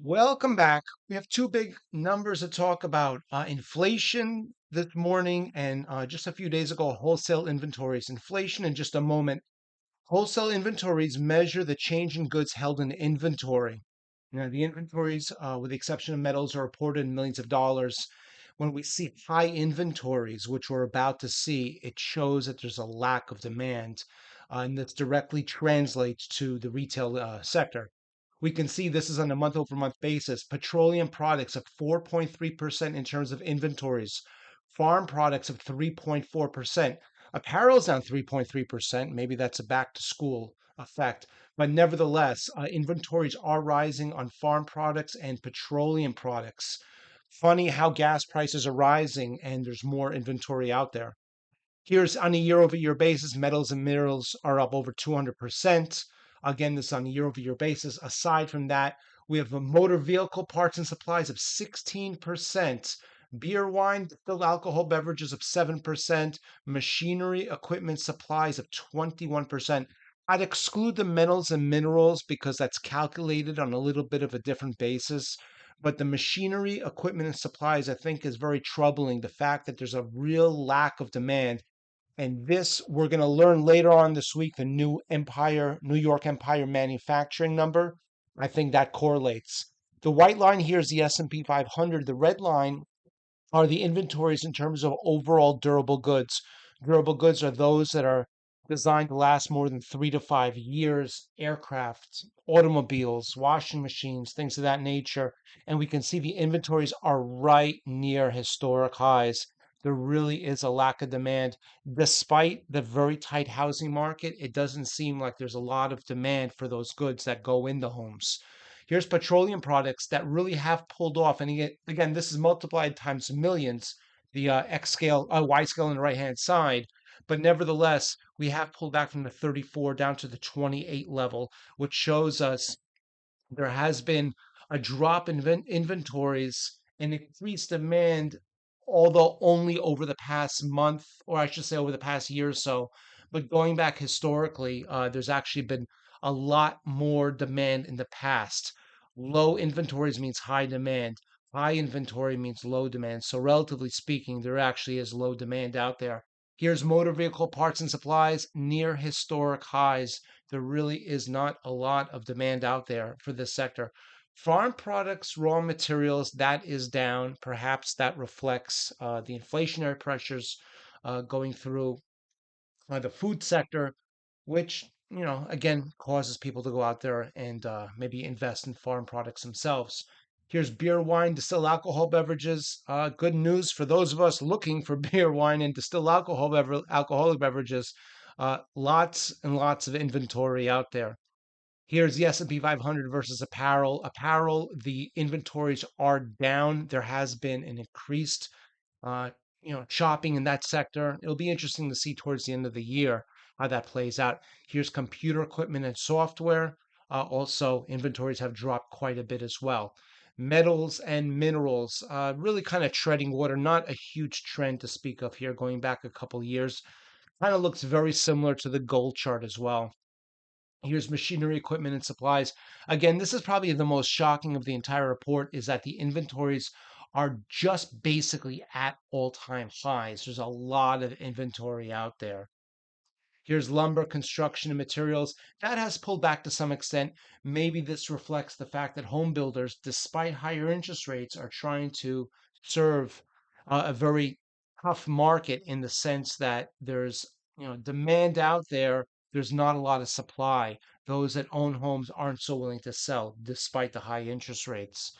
Welcome back. We have two big numbers to talk about inflation this morning and just a few days ago, wholesale inventories. Inflation in just a moment. Wholesale inventories measure the change in goods held in inventory. The inventories, with the exception of metals, are reported in millions of dollars. When we see high inventories, which we're about to see, it shows that there's a lack of demand, and this directly translates to the retail sector. We can see this is on a month over month basis. Petroleum products of 4.3% in terms of inventories, farm products of 3.4%. Apparel's down 3.3%. Maybe that's a back to school effect. But nevertheless, inventories are rising on farm products and petroleum products. Funny how gas prices are rising and there's more inventory out there. Here's on a year-over-year basis, metals and minerals are up over 200%. Again, this is on a year-over-year basis. Aside from that, we have a motor vehicle parts and supplies of 16%, beer, wine, distilled alcohol beverages of 7%, machinery, equipment, supplies of 21%. I'd exclude the metals and minerals because that's calculated on a little bit of a different basis. But the machinery, equipment, and supplies, I think, is very troubling. The fact that there's a real lack of demand, and this, we're going to learn later on this week, the New York Empire manufacturing number. I think that correlates. The white line here is the S&P 500. The red line are the inventories in terms of overall durable goods. Durable goods are those that are designed to last more than 3 to 5 years, aircraft, automobiles, washing machines, things of that nature. And we can see the inventories are right near historic highs. There really is a lack of demand. Despite the very tight housing market, it doesn't seem like there's a lot of demand for those goods that go in the homes. Here's petroleum products that really have pulled off. And again, this is multiplied times millions, the X scale, Y scale on the right hand side. But nevertheless, we have pulled back from the 34 down to the 28 level, which shows us there has been a drop in inventories and increased demand, although only over the past month, or I should say over the past year or so. But going back historically, there's actually been a lot more demand in the past. Low inventories means high demand. High inventory means low demand. So, relatively speaking, there actually is low demand out there. Here's motor vehicle parts and supplies near historic highs. There really is not a lot of demand out there for this sector. Farm products, raw materials, that is down. Perhaps that reflects the inflationary pressures going through the food sector, which, again, causes people to go out there and maybe invest in farm products themselves. Here's beer, wine, distilled alcohol beverages. Good news for those of us looking for beer, wine, and distilled alcoholic beverages. Lots and lots of inventory out there. Here's the S&P 500 versus apparel. Apparel, the inventories are down. There has been an increased uh, shopping in that sector. It'll be interesting to see towards the end of the year how that plays out. Here's computer equipment and software. Also, inventories have dropped quite a bit as well. Metals and minerals, really kind of treading water. Not a huge trend to speak of here, going back a couple years. Kind of looks very similar to the gold chart as well. Here's machinery, equipment, and supplies. Again, this is probably the most shocking of the entire report is that the inventories are just basically at all-time highs. There's a lot of inventory out there. Here's lumber, construction, and materials. That has pulled back to some extent. Maybe this reflects the fact that home builders, despite higher interest rates, are trying to serve a very tough market in the sense that there's demand out there. There's not a lot of supply. Those that own homes aren't so willing to sell despite the high interest rates.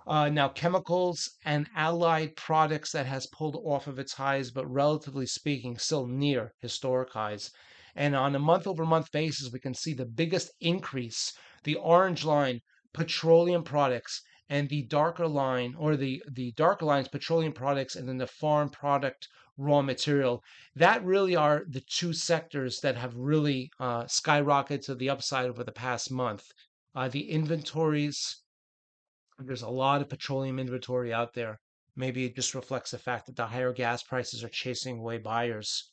Now, chemicals and allied products that has pulled off of its highs, but relatively speaking, still near historic highs. And on a month over month basis, we can see the biggest increase, the orange line, petroleum products, and the darker line, or the darker lines, petroleum products, and then the farm product raw material. That really are the two sectors that have really skyrocketed to the upside over the past month. The inventories, there's a lot of petroleum inventory out there. Maybe it just reflects the fact that the higher gas prices are chasing away buyers.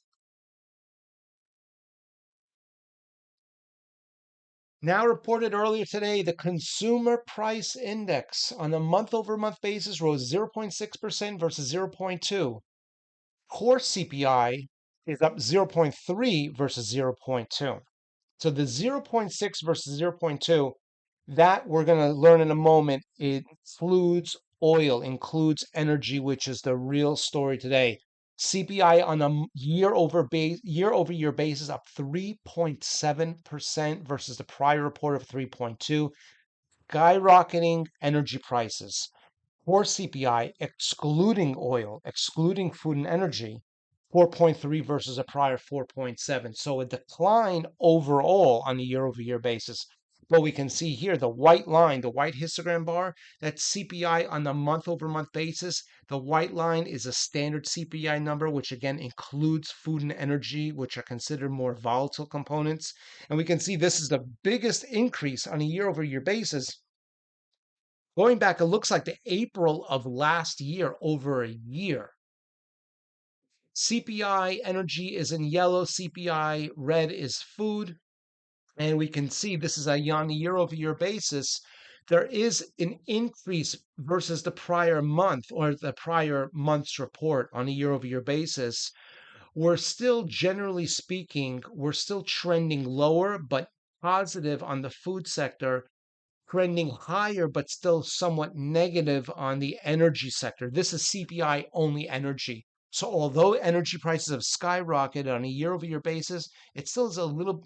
Now reported earlier today, the Consumer Price Index on a month-over-month basis rose 0.6% versus zero point 0.2. Core CPI is up zero point 0.3 versus zero point 0.2. So the zero point 0.6 versus zero point 0.2, that we're going to learn in a moment, it includes oil, includes energy, which is the real story today. CPI on a year-over-year basis up 3.7% versus the prior report of 3.2. Skyrocketing energy prices. Core CPI, excluding oil, excluding food and energy, 4.3 versus a prior 4.7. So a decline overall on a year-over-year basis. But we can see here the white line, the white histogram bar, that's CPI on a month-over-month basis. The white line is a standard CPI number, which again includes food and energy, which are considered more volatile components. And we can see this is the biggest increase on a year-over-year basis. Going back, it looks like the April of last year, over a year. CPI energy is in yellow, CPI red is food. And we can see this is on a year-over-year basis. There is an increase versus the prior month or the prior month's report on a year-over-year basis. We're still, generally speaking, we're still trending lower, but positive on the food sector, trending higher, but still somewhat negative on the energy sector. This is CPI only energy. So although energy prices have skyrocketed on a year-over-year basis, it still is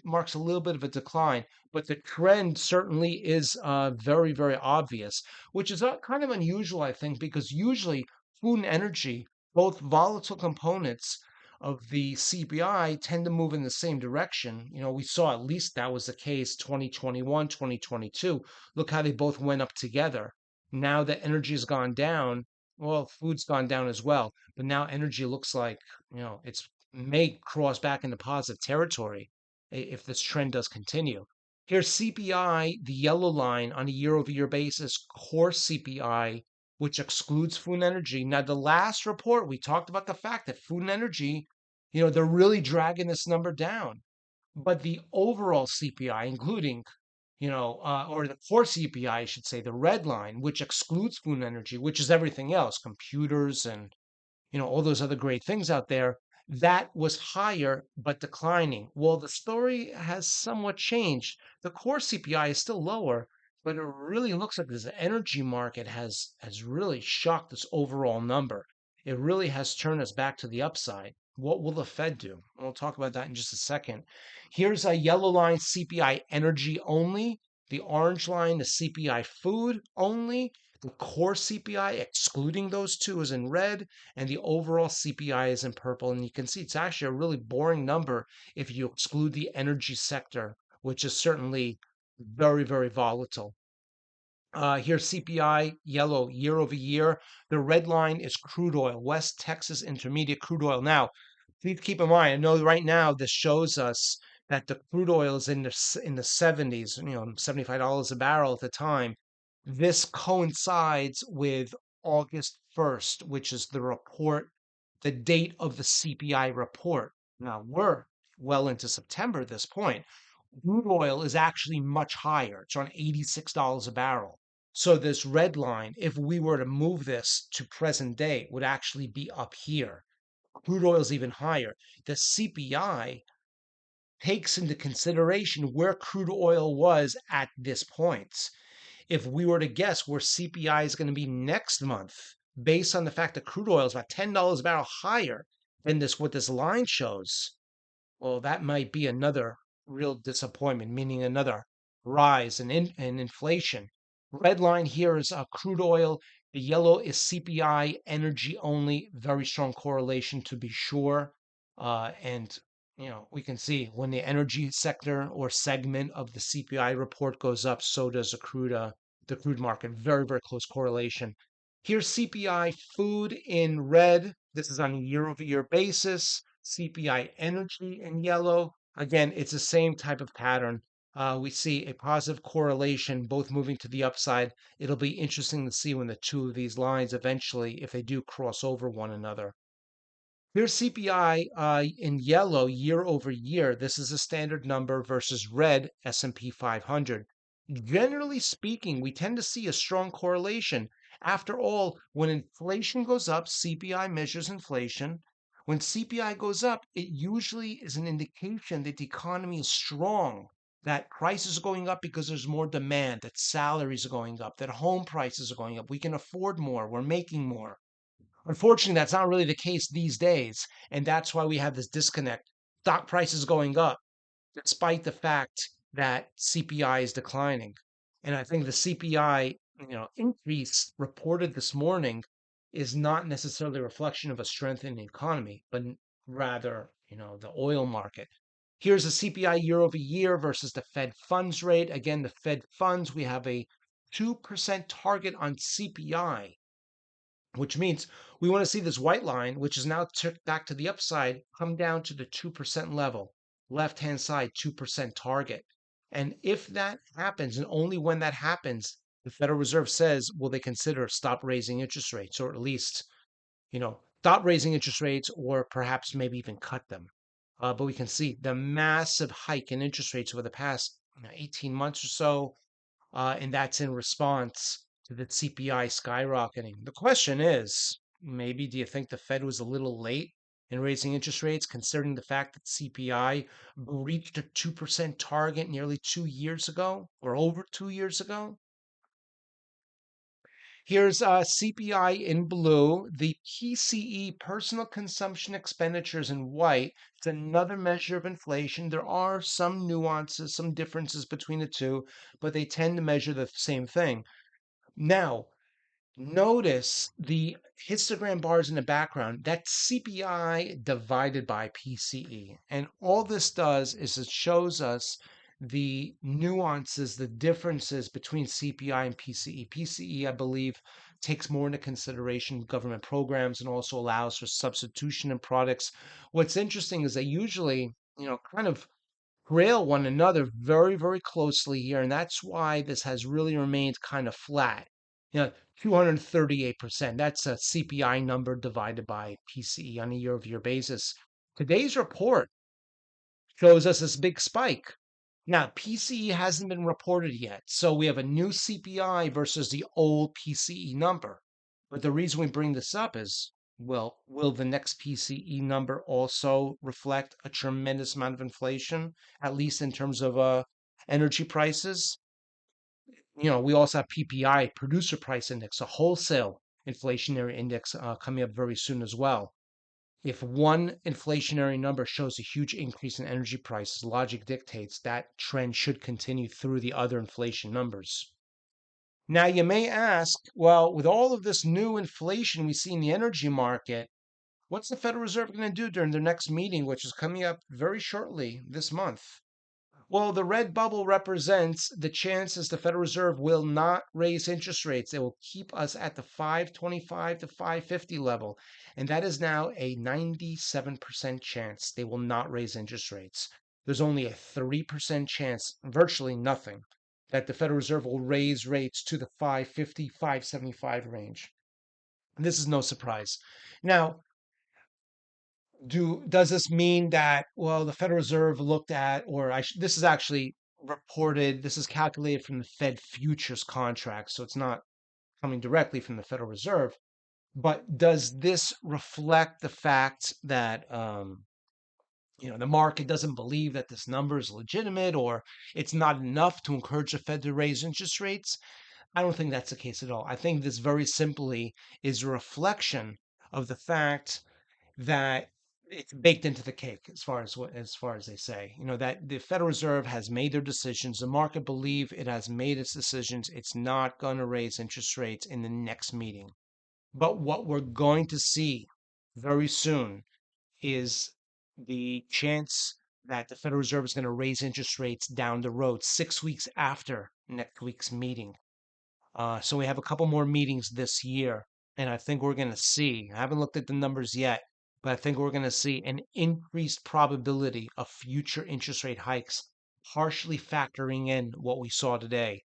marks a little bit of a decline. But the trend certainly is very, very obvious, which is kind of unusual, I think, because usually food and energy, both volatile components of the CPI, tend to move in the same direction. We saw at least that was the case 2021, 2022. Look how they both went up together. Now that energy has gone down, well, food's gone down as well. But now energy looks like, it's may cross back into positive territory if this trend does continue. Here's CPI, the yellow line on a year-over-year basis, core CPI, which excludes food and energy. Now, the last report, we talked about the fact that food and energy, they're really dragging this number down. But the overall CPI, including or the core CPI, I should say, the red line, which excludes food and energy, which is everything else, computers and all those other great things out there, that was higher but declining. Well, the story has somewhat changed. The core CPI is still lower, but it really looks like this energy market has really shocked this overall number. It really has turned us back to the upside. What will the Fed do? We'll talk about that in just a second. Here's a yellow line CPI energy only. The orange line is CPI food only. The core CPI, excluding those two, is in red, and the overall CPI is in purple. And you can see it's actually a really boring number if you exclude the energy sector, which is certainly very, very volatile. Here's CPI, yellow, year over year. The red line is crude oil, West Texas Intermediate crude oil. Now, please keep in mind, I know right now this shows us that the crude oil is in the 70s, $75 a barrel at the time. This coincides with August 1st, which is the date of the CPI report. Now, we're well into September at this point. Crude oil is actually much higher. It's around $86 a barrel. So this red line, if we were to move this to present day, would actually be up here. Crude oil is even higher. The CPI takes into consideration where crude oil was at this point. If we were to guess where CPI is going to be next month, based on the fact that crude oil is about $10 a barrel higher than what this line shows, well, that might be another real disappointment, meaning another rise in inflation. Red line here is crude oil. The yellow is CPI, energy only. Very strong correlation to be sure. And we can see when the energy sector or segment of the CPI report goes up, so does the crude market. Very, very close correlation. Here's CPI food in red. This is on a year-over-year basis. CPI energy in yellow. Again, it's the same type of pattern. We see a positive correlation, both moving to the upside. It'll be interesting to see when the two of these lines eventually, if they do cross over one another. Here's CPI in yellow year over year. This is a standard number versus red S&P 500. Generally speaking, we tend to see a strong correlation. After all, when inflation goes up, CPI measures inflation. When CPI goes up, it usually is an indication that the economy is strong, that prices are going up because there's more demand, that salaries are going up, that home prices are going up. We can afford more, we're making more. Unfortunately, that's not really the case these days, and that's why we have this disconnect. Stock prices going up despite the fact that CPI is declining. And I think the CPI, increase reported this morning is not necessarily a reflection of a strengthening economy, but rather, the oil market. Here's the CPI year over year versus the Fed funds rate. Again, the Fed funds, we have a 2% target on CPI, which means we want to see this white line, which is now ticked back to the upside, come down to the 2% level, left-hand side 2% target. And if that happens, and only when that happens, the Federal Reserve says, will they consider stop raising interest rates, or at least, stop raising interest rates, or perhaps maybe even cut them. But we can see the massive hike in interest rates over the past 18 months or so, and that's in response to the CPI skyrocketing. The question is, maybe do you think the Fed was a little late in raising interest rates, considering the fact that CPI reached a 2% target nearly 2 years ago, or over 2 years ago? Here's CPI in blue, the PCE, personal consumption expenditures, in white. It's another measure of inflation. There are some nuances, some differences between the two, but they tend to measure the same thing. Now, notice the histogram bars in the background. That's CPI divided by PCE. And all this does is it shows us the nuances, the differences between CPI and PCE. PCE, I believe, takes more into consideration government programs and also allows for substitution in products. What's interesting is they usually, kind of trail one another very, very closely here. And that's why this has really remained kind of flat. 238%. That's a CPI number divided by PCE on a year over year basis. Today's report shows us this big spike. Now, PCE hasn't been reported yet. So we have a new CPI versus the old PCE number. But the reason we bring this up is, well, will the next PCE number also reflect a tremendous amount of inflation, at least in terms of energy prices? We also have PPI, Producer Price Index, a wholesale inflationary index coming up very soon as well. If one inflationary number shows a huge increase in energy prices, logic dictates that trend should continue through the other inflation numbers. Now, you may ask, well, with all of this new inflation we see in the energy market, what's the Federal Reserve going to do during their next meeting, which is coming up very shortly this month? Well, the red bubble represents the chances the Federal Reserve will not raise interest rates. They will keep us at the 525 to 550 level. And that is now a 97% chance they will not raise interest rates. There's only a 3% chance, virtually nothing, that the Federal Reserve will raise rates to the 550, 575 range. And this is no surprise. Now, does this mean that, well, the Federal Reserve looked at, or this is actually reported, this is calculated from the Fed futures contract, so it's not coming directly from the Federal Reserve, but does this reflect the fact that the market doesn't believe that this number is legitimate, or it's not enough to encourage the Fed to raise interest rates? I don't think that's the case at all. I think this very simply is a reflection of the fact that it's baked into the cake, as far as they say. That the Federal Reserve has made their decisions. The market believe it has made its decisions. It's not going to raise interest rates in the next meeting. But what we're going to see very soon is the chance that the Federal Reserve is going to raise interest rates down the road 6 weeks after next week's meeting. So we have a couple more meetings this year, and I think we're going to see, I haven't looked at the numbers yet, but I think we're going to see an increased probability of future interest rate hikes, partially factoring in what we saw today.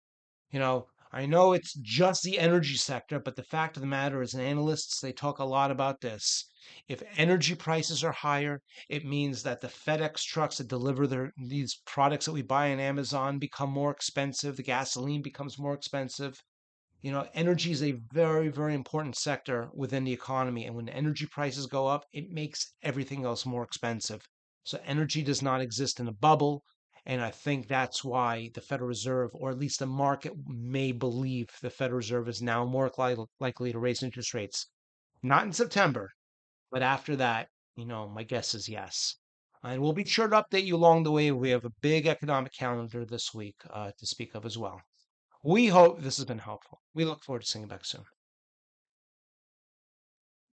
I know it's just the energy sector, but the fact of the matter is, analysts, they talk a lot about this. If energy prices are higher, it means that the FedEx trucks that deliver these products that we buy on Amazon become more expensive. The gasoline becomes more expensive. Energy is a very, very important sector within the economy. And when energy prices go up, it makes everything else more expensive. So energy does not exist in a bubble. And I think that's why the Federal Reserve, or at least the market, may believe the Federal Reserve is now more likely to raise interest rates. Not in September, but after that, my guess is yes. And we'll be sure to update you along the way. We have a big economic calendar this week to speak of as well. We hope this has been helpful. We look forward to seeing you back soon.